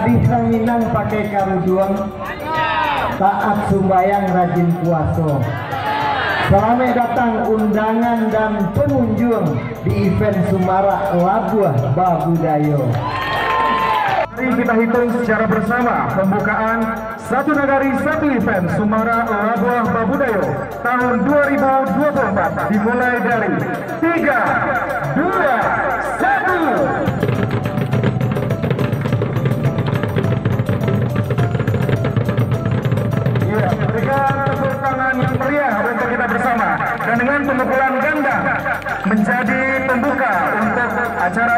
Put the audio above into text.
Gadis nang Minang pakai karuduang, taat sumbayang rajin puasa. Selamat datang undangan dan pengunjung di event Sumara Labuah Babudaya. Mari kita hitung secara bersama pembukaan Satu Nagari Satu Event Sumara Labuah Babudaya tahun 2024 dimulai dari 3, 2, 1. Berikan tepuk tangan yang meriah untuk kita bersama, dan dengan pemukulan ganda menjadi pembuka untuk acara